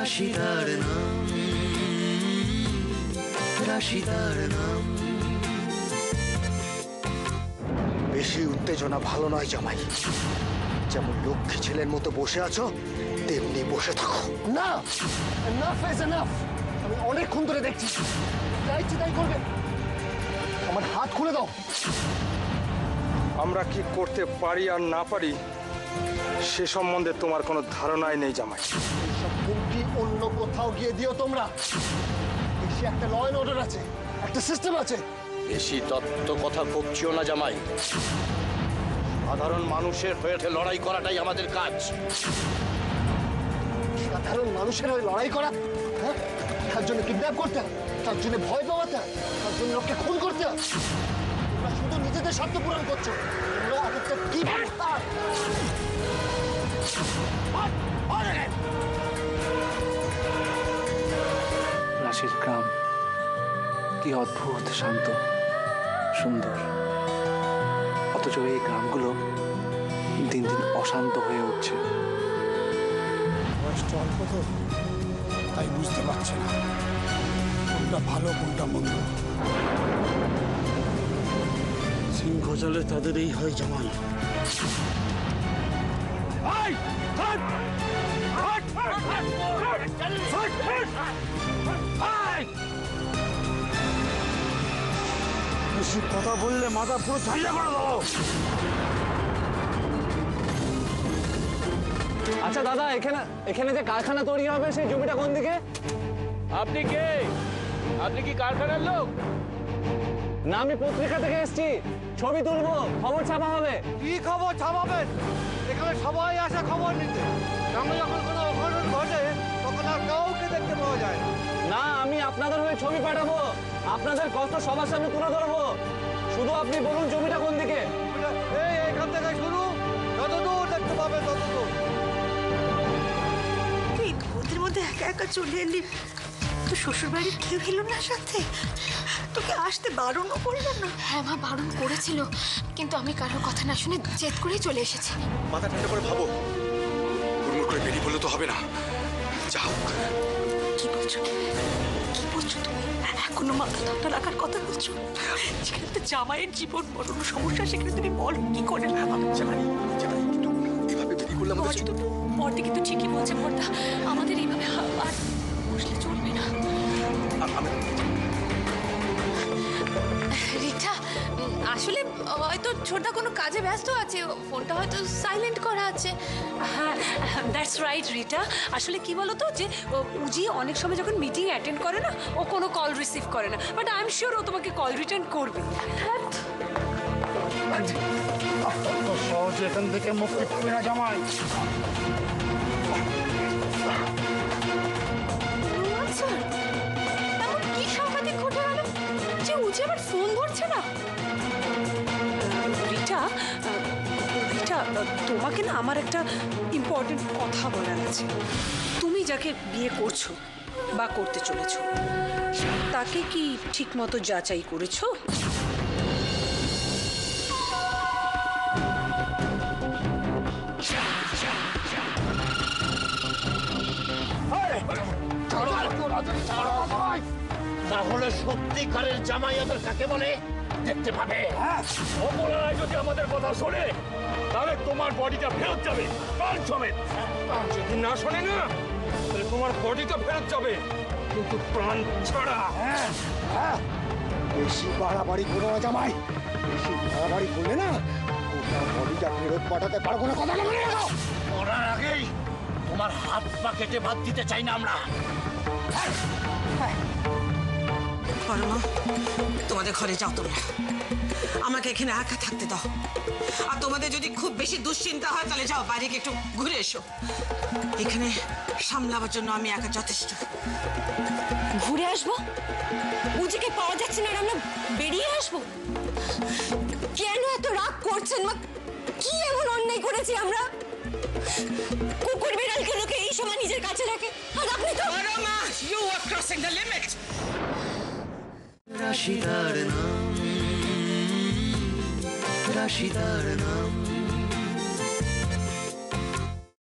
রাশিদার নাম, রাশিদার নাম। বেশি উত্তেজনা ভালো নয় জামাই। যেমন লক্ষ্মী ছেলের মতো বসে আছো তেমনি বসে থাকো। না, এনাফ ইজ এনাফ। আমি অনেকক্ষণ ধরে দেখছি, যা ইচ্ছে তাই করবে। আমার হাত খুলে দাও। আমরা কি করতে পারি আর না পারি সে সম্বন্ধে তোমার কোনো ধারণাই নেই জামাই। এইসব হুমকি অন্য কোথাও গিয়ে দিও তোমরা। দেশে একটা ল অ্যান্ড অর্ডার আছে, একটা সিস্টেম আছে। বেশি তত্ত্ব কথা বকছিও না জামাই। সাধারণ মানুষের হয়ে লড়াই করাটাই আমাদের কাজ। সাধারণ মানুষের হয়ে লড়াই করা? হ্যাঁ, তার জন্য কিডন্যাপ করতে হয়, তার জন্য ভয় পাওয়াতে হয়, তার জন্য লোককে খুন করতে হয়। তোমরা শুধু নিজেদের স্বার্থ পূরণ করছো। তোমরা অনেকটা কি রাশির গ্রাম কি অদ্ভুত শান্ত সুন্দর, অথচ এই গ্রামগুলো দিন দিন অশান্ত হয়ে উঠছে। বয়সটা অল্প তো, তাই বুঝতে পারছে না কোনটা ভালো কোনটা মন্দ। সিংহ জলে তাদের এই হয় জামাই। বেশি কথা বললে মাথা পুরো ঝাইয়া করে দাও। আচ্ছা দাদা, এখানে যে কারখানা তৈরি হবে সেই জমিটা কোন দিকে? আপনি কে? আপনি কি কারখানার লোক? না, আমি পত্রিকা থেকে এসেছি, ছবি তুলবো, খবর ছাপা হবে। কি খবর ছাপাবেন? এখানে সবাই আসে খবর নিতে। গ্রামে যখন কোনো অঘটন ঘটে তখন আর কাউকে দেখতে পাওয়া যায় না। না, আমি আপনাদের হয়ে ছবি পাঠাবো, আপনাদের কষ্ট সবার সামনে তুলে ধরবো। শুধু আপনি বলুন জমিটা কোন দিকে। এই এখান থেকে শুরু, যতদূর দেখতে পাবে ততদূর। তুই ওদের মধ্যে একা একা চলে এলি, তো শ্বশুর বাড়ির কেউ এলো না সাথে? তোকে আসতে বারণও করলো না? হ্যাঁ মা, বারণ করেছিল, কিন্তু আমি কারোর কথা না শুনে জেদ করেই চলে এসেছি। মাথা ঠান্ডা করে ভাবো, হুড়মুড় করে বেরিয়ে পড়লে তো হবে না। যাও। কি বলছো, কি বলছো তুমি? এখনো মাথা ঠান্ডা রাখার কথা বলছো? যেখানে তো জামাইয়ের জীবন মরণ সমস্যা, সেখানে তুমি বলো কি করে না? এভাবে বেরিয়ে পড়লে আমাদের পর্দা কিন্তু ঠিকই বলছে, পর্দা আমাদের এইভাবে আর বসলে চলবে না। রিটা, আসলে হয়তো ছোটদা কোনো কাজে ব্যস্ত আছে, ফোনটা হয়তো সাইলেন্ট করা আছে। হ্যাঁ, দ্যাটস রাইট রিটা। আসলে কি বলতো, যে উজি অনেক সময় যখন মিটিং অ্যাটেন্ড করে না, ও কোনো কল রিসিভ করে না, বাট আই এম শিওর ও তোমাকে কল রিটার্ন করবে। সহজে এখান থেকে মুক্তি পাবে না জামাই। কি সাংঘাতিক ঘটে গেল যে উজি আবার ফোন ধরছে না? রিটা, তোমাকে না আমার একটা ইম্পর্টেন্ট কথা বলার আছে। তুমি যাকে বিয়ে করছো বা করতে চলেছো, তাকে কি ঠিক মতো যাচাই করেছো? তাহলে সত্যিকারের জামাই আদর কাকে বলে দেখতে পাবে। অপরাধ যদি আমাদের কথা শোনে তাহলে তোমার বডিটা ফেরত যাবে, প্রাণ সমেত। যদি না শোনে না, তাহলে তোমার বডিটা ফেরত যাবে, কিন্তু প্রাণ ছাড়া। বেশি বাড়াবাড়ি করো না জামাই। বেশি বাড়াবাড়ি করলে না ওটা বডিটা ফেরত পাঠাতে পারবো না। কথা বলে নাও। করার আগেই তোমার হাত পা কেটে বাদ দিতে চাই না আমরা। পরমা, তোমাদের ঘরে যাও তোমরা, আমাকে এখানে একা থাকতে দাও। আর তোমাদের যদি খুব বেশি দুশ্চিন্তা হয় তাহলে যাও, বাইরে একটু ঘুরে এসো। এখানে সামলাবার জন্য আমি একা যথেষ্ট। ঘুরে আসবো? উজিকে পাওয়া যাচ্ছে না আর আমরা বেরিয়ে আসবো? কেন এত রাগ করছেন মা? কি এমন অন্যায় করেছি আমরা? কুকুর বিড়ালকে লোকে এই সময় নিজের কাছে রাখে, আর আপনি তো। Parama, you are crossing the limit. রাশিদার নাম, রাশিদার নাম।